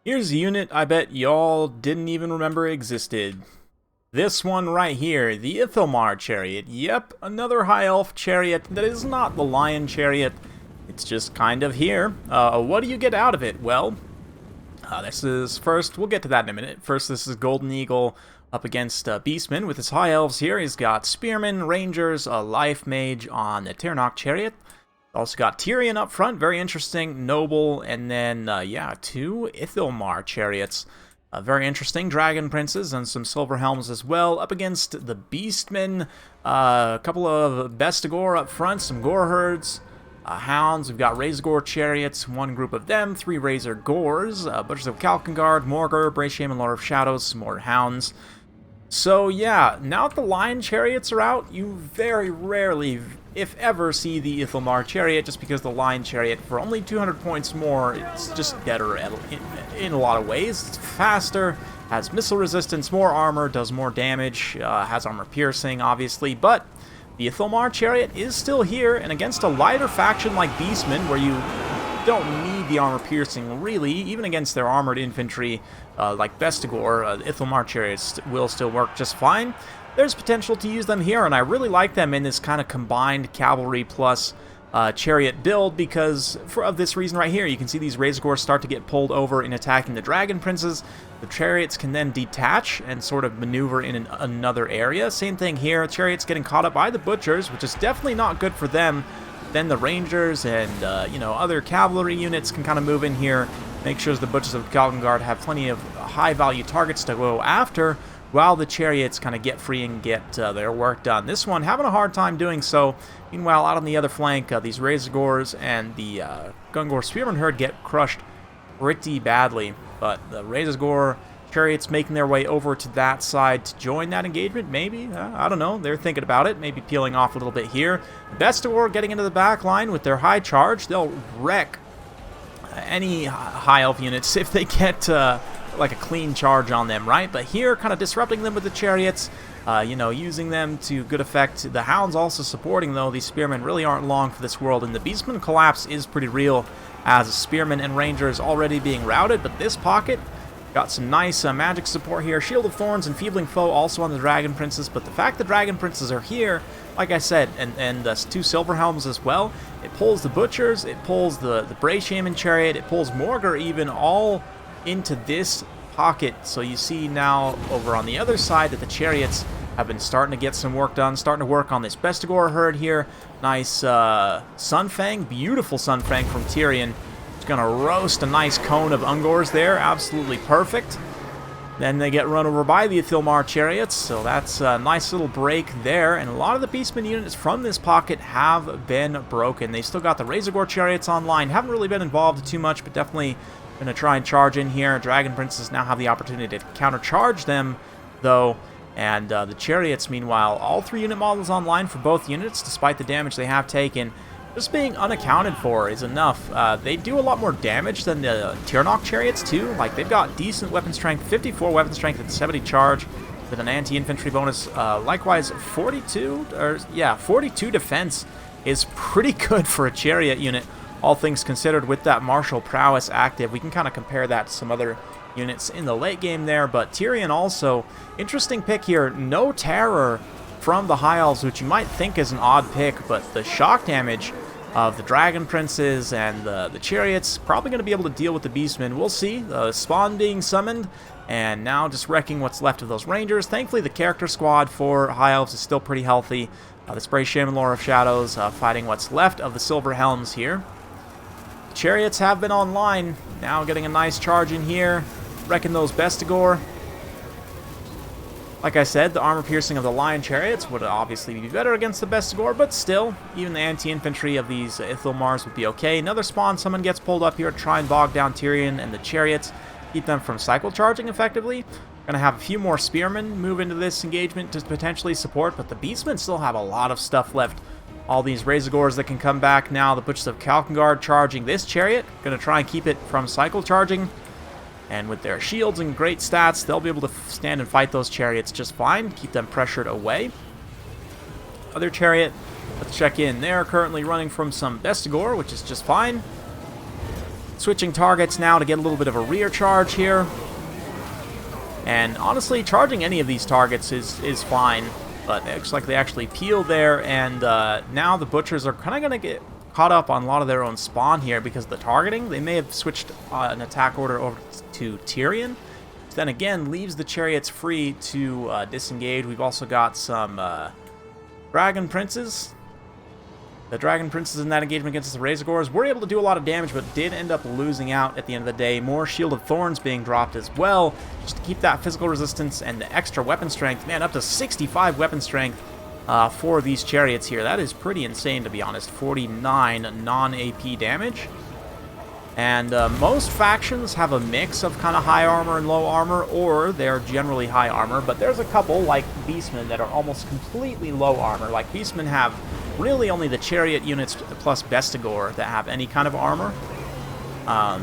Here's a unit I bet y'all didn't even remember existed. This one right here, the Ithilmar Chariot. Yep, another High Elf Chariot that is not the Lion Chariot. It's just kind of here. What do you get out of it? Well, this is first, we'll get to that in a minute. First, this is Golden Eagle up against Beastmen with his High Elves here. He's got Spearmen, Rangers, a Life Mage on the Ithilmar Chariot. Also got Tyrion up front, very interesting, noble, and then, two Ithilmar chariots. Very interesting, dragon princes and some silver helms as well, up against the Beastmen. A couple of Bestigor up front, some Gore herds, hounds. We've got Razor chariots, one group of them, 3 Razor Gores, Butchers of Kalkengard, Morgar, Bracesham, Lord of Shadows, some more hounds. So yeah, now that the Lion chariots are out, you very rarely, if ever, see the Ithilmar chariot, just because the Lion chariot, for only 200 points more, it's just better in a lot of ways. It's faster, has missile resistance, more armor, does more damage, has armor piercing, obviously, but the Ithilmar chariot is still here, and against a lighter faction like Beastmen, where you don't need the armor piercing, really, even against their armored infantry like Bestigor, Ithilmar chariots will still work just fine. There's potential to use them here, and I really like them in this kind of combined cavalry plus chariot build because of this reason right here. You can see these Razor start to get pulled over in attacking the dragon princes. The chariots can then detach and sort of maneuver in another area. Same thing here, chariots getting caught up by the butchers, which is definitely not good for them. Then the Rangers and, other cavalry units can kind of move in here, make sure the Butchers of Kalkengard have plenty of high-value targets to go after, while the chariots kind of get free and get their work done. This one having a hard time doing so. Meanwhile, out on the other flank, these Razor Gores and the Gungor Spearman herd get crushed pretty badly. But the Razor Gore chariots making their way over to that side to join that engagement, maybe? I don't know. They're thinking about it, maybe peeling off a little bit here. Bestigor getting into the back line with their high charge. They'll wreck any high elf units if they get like a clean charge on them, right? But here, kind of disrupting them with the chariots, using them to good effect. The hounds also supporting, though. These spearmen really aren't long for this world, and the Beastman collapse is pretty real, as spearmen and rangers already being routed, but this pocket got some nice magic support here. Shield of Thorns, Enfeebling Foe also on the Dragon Princes, but the fact the Dragon Princes are here, like I said, and 2 Silver Helms as well, it pulls the Butchers, it pulls the Bracesham Chariot, it pulls Morgar even, all into this pocket. So you see now over on the other side that the Chariots have been starting to get some work done, starting to work on this Bestigor herd here. Nice Sunfang, beautiful Sunfang from Tyrion. Gonna roast a nice cone of Ungors there, absolutely perfect. Then they get run over by the Ithilmar chariots, so that's a nice little break there, and a lot of the Beastmen units from this pocket have been broken. They still got the Razor chariots online, haven't really been involved too much, but definitely gonna try and charge in here. Dragon Princes now have the opportunity to countercharge them, though, and the chariots, meanwhile, all 3 unit models online for both units, despite the damage they have taken. Just being unaccounted for is enough. They do a lot more damage than the Ithilmar chariots too. Like, they've got decent weapon strength, 54 weapon strength and 70 charge with an anti-infantry bonus. Likewise, 42 defense is pretty good for a chariot unit, all things considered, with that martial prowess active. We can kind of compare that to some other units in the late game there, but Tyrion also, interesting pick here, no terror from the High Elves, which you might think is an odd pick, but the shock damage of the Dragon Princes and the Chariots probably going to be able to deal with the Beastmen. We'll see. The Spawn being summoned, and now just wrecking what's left of those Rangers. Thankfully, the character squad for High Elves is still pretty healthy. The Bracesham and Lord of Shadows fighting what's left of the Silver Helms here. The Chariots have been online, now getting a nice charge in here, wrecking those Bestigor. Like I said, the armor piercing of the Lion Chariots would obviously be better against the Bestigor, but still, even the anti-infantry of these Ithilmars would be okay. Another spawn, someone gets pulled up here to try and bog down Tyrion and the Chariots, keep them from cycle charging effectively. Gonna have a few more Spearmen move into this engagement to potentially support, but the Beastmen still have a lot of stuff left. All these Razor Gores that can come back now. The Butchers of Kalkengard charging this Chariot, gonna try and keep it from cycle charging. And with their shields and great stats, they'll be able to stand and fight those chariots just fine, keep them pressured away. Other chariot, let's check in. They're currently running from some Bestigor, which is just fine. Switching targets now to get a little bit of a rear charge here. And honestly, charging any of these targets is fine. But it looks like they actually peel there, and now the Butchers are kind of going to get caught up on a lot of their own spawn here because of the targeting. They may have switched an attack order over to Tyrion. Then again, leaves the Chariots free to disengage. We've also got some Dragon Princes. The Dragon Princes in that engagement against the Razorgores were able to do a lot of damage, but did end up losing out at the end of the day. More Shield of Thorns being dropped as well, just to keep that physical resistance and the extra weapon strength. Man, up to 65 weapon strength for these Chariots here. That is pretty insane, to be honest. 49 non-AP damage. And most factions have a mix of kind of high armor and low armor, or they're generally high armor, but there's a couple, like Beastmen, that are almost completely low armor. Like, Beastmen have really only the Chariot units plus Bestigor that have any kind of armor.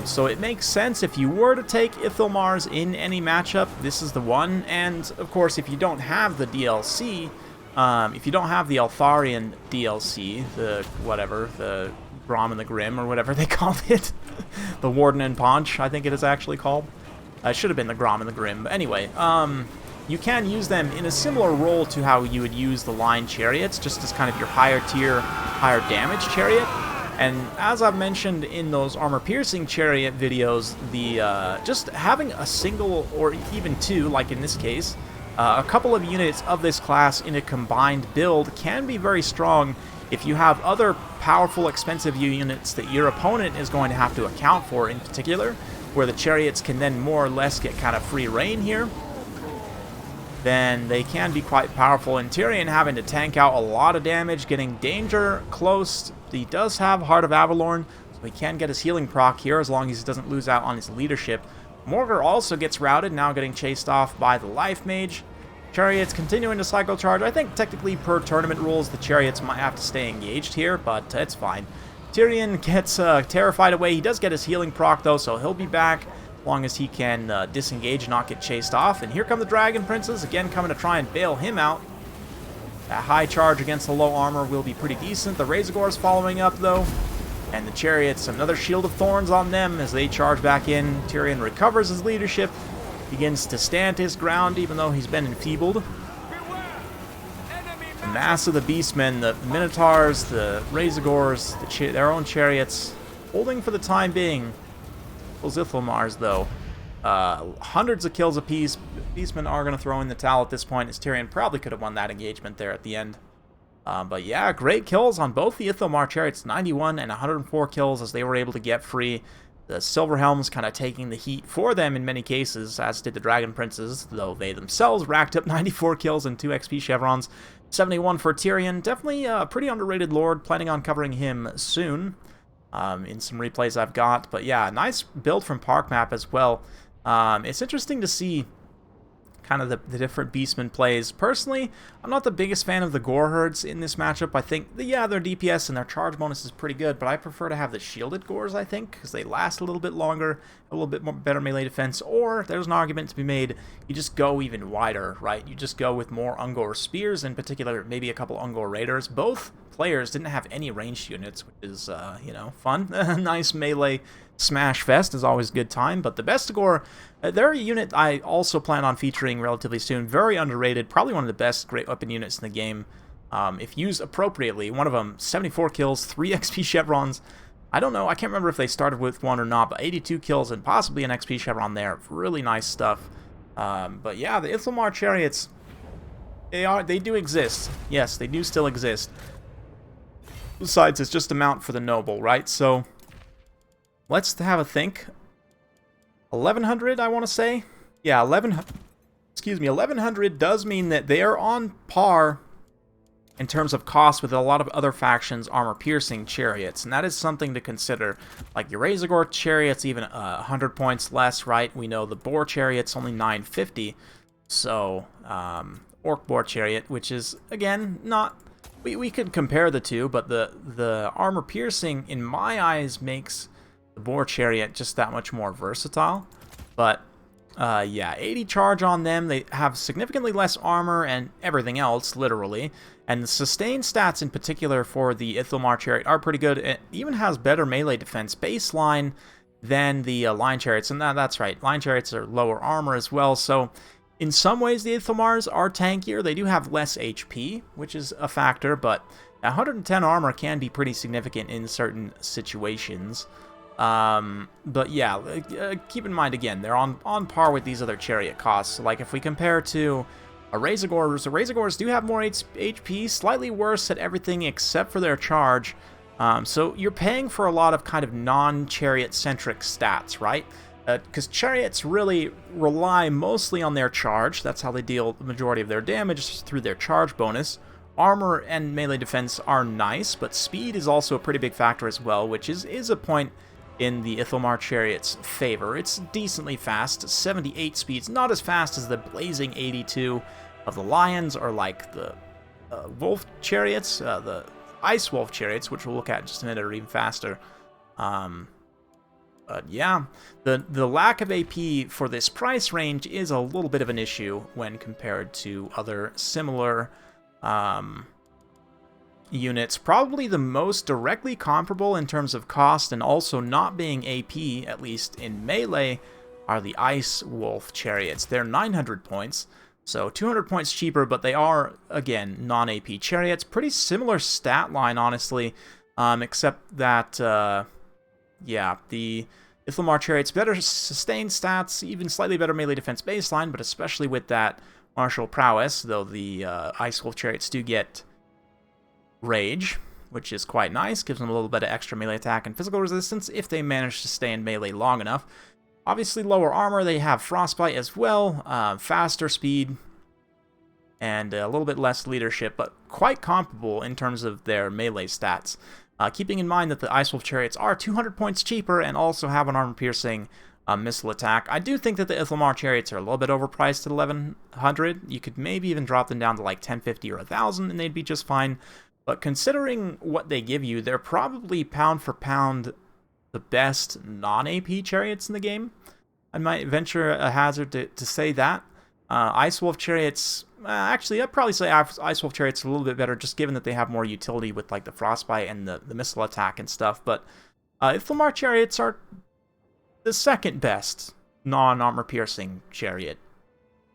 So it makes sense if you were to take Ithilmars in any matchup, this is the one. And, of course, if you don't have the DLC, if you don't have the Eltharion DLC, the Grom and the Grim, or whatever they called it. The Warden and Paunch, I think it is actually called. It should have been the Grom and the Grim. But anyway, you can use them in a similar role to how you would use the line Chariots, just as kind of your higher tier, higher damage Chariot. And as I've mentioned in those armor-piercing Chariot videos, the just having a single, or even two, like in this case, a couple of units of this class in a combined build can be very strong if you have other powerful, expensive units that your opponent is going to have to account for in particular, where the Chariots can then more or less get kind of free reign here. Then they can be quite powerful. And Tyrion having to tank out a lot of damage, getting danger close. He does have Heart of Avalorn, so he can get his healing proc here as long as he doesn't lose out on his leadership. Morgar also gets routed, now getting chased off by the Life Mage. Chariots continuing to cycle charge. I think technically per tournament rules the Chariots might have to stay engaged here, but it's fine. Tyrion gets terrified away. He does get his healing proc though, so he'll be back as long as he can disengage and not get chased off. And here come the Dragon Princes, again coming to try and bail him out. That high charge against the low armor will be pretty decent. The Razorgores following up though. And the Chariots, another Shield of Thorns on them as they charge back in. Tyrion recovers his leadership, begins to stand his ground even though he's been enfeebled. The mass of the Beastmen, the Minotaurs, the Razorgores, their own Chariots, holding for the time being. Those Ithilmars, though, hundreds of kills apiece. Beastmen are going to throw in the towel at this point, as Tyrion probably could have won that engagement there at the end. But yeah, great kills on both the Ithilmar Chariots, 91 and 104 kills as they were able to get free. The Silverhelms kind of taking the heat for them in many cases, as did the Dragon Princes, though they themselves racked up 94 kills and 2 XP chevrons. 71 for Tyrion, definitely a pretty underrated lord, planning on covering him soon in some replays I've got. But yeah, nice build from Park Map as well. It's interesting to see kind of the different Beastmen plays. Personally, I'm not the biggest fan of the Gore Herds in this matchup. I think, their DPS and their charge bonus is pretty good, but I prefer to have the shielded Gores, I think, because they last a little bit longer, a little bit more better melee defense, or there's an argument to be made, you just go even wider, right? You just go with more Ungor Spears, in particular, maybe a couple Ungor Raiders. Both players didn't have any ranged units, which is, fun. Nice melee smash fest is always a good time, but the Bestigor, they're a unit I also plan on featuring relatively soon. Very underrated, probably one of the best great weapon units in the game. If used appropriately, one of them, 74 kills, 3 XP chevrons. I don't know, I can't remember if they started with one or not, but 82 kills and possibly an XP chevron there. Really nice stuff. But yeah, the Ithilmar Chariots, they do exist. Yes, they do still exist. Besides, it's just a mount for the noble, right? So let's have a think. 1100, I want to say. Yeah, 1100 does mean that they are on par in terms of cost with a lot of other factions' armor-piercing chariots, and that is something to consider. Like your Razorgore chariots, even 100 points less, right? We know the Boar chariot's only 950, so Orc Boar chariot, which is, again, not... We could compare the two, but the armor-piercing, in my eyes, makes the Boar chariot just that much more versatile. But yeah, 80 charge on them. They have significantly less armor and everything else, literally. And the sustain stats in particular for the Ithilmar chariot are pretty good. It even has better melee defense. Baseline, than the Lion Chariots. And that's right, Lion Chariots are lower armor as well, so in some ways the Ithilmars are tankier. They do have less HP, which is a factor, but 110 armor can be pretty significant in certain situations. But yeah, keep in mind, again, they're on par with these other chariot costs. Like, if we compare to a Razorgors, the Razorgors do have more HP, slightly worse at everything except for their charge. So you're paying for a lot of kind of non-chariot-centric stats, right? Because chariots really rely mostly on their charge. That's how they deal the majority of their damage, through their charge bonus. Armor and melee defense are nice, but speed is also a pretty big factor as well, which is a point in the Ithilmar Chariot's favor. It's decently fast, 78 speeds, not as fast as the blazing 82 of the Lions, or like the Wolf Chariots, the Ice Wolf Chariots, which we'll look at in just a minute, are even faster. But yeah, the lack of AP for this price range is a little bit of an issue when compared to other similar units. Probably the most directly comparable in terms of cost and also not being AP, at least in melee, are the Ice Wolf Chariots. They're 900 points, so 200 points cheaper, but they are, again, non-AP chariots. Pretty similar stat line, honestly, except that, yeah, the Ithilmar Chariots, better sustained stats, even slightly better melee defense baseline, but especially with that martial prowess, though the Ice Wolf Chariots do get Rage, which is quite nice, gives them a little bit of extra melee attack and physical resistance if they manage to stay in melee long enough. Obviously, lower armor, they have Frostbite as well, faster speed, and a little bit less leadership, but quite comparable in terms of their melee stats. Keeping in mind that the Ice Wolf Chariots are 200 points cheaper and also have an armor-piercing missile attack. I do think that the Ithilmar Chariots are a little bit overpriced at 1100. You could maybe even drop them down to like 1050 or 1000 and they'd be just fine. But considering what they give you, they're probably pound for pound the best non-AP chariots in the game. I might venture a hazard to say that. Ice Wolf Chariots, actually, I'd probably say Ice Wolf Chariots are a little bit better, just given that they have more utility with like the Frostbite and the missile attack and stuff. But Ithilmar Chariots are the second best non-armor-piercing chariot.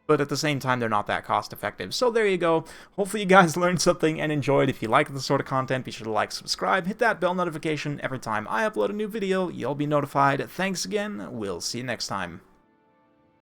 But at the same time, they're not that cost-effective. So there you go. Hopefully you guys learned something and enjoyed. If you like this sort of content, be sure to like, subscribe, hit that bell notification. Every time I upload a new video, you'll be notified. Thanks again. We'll see you next time.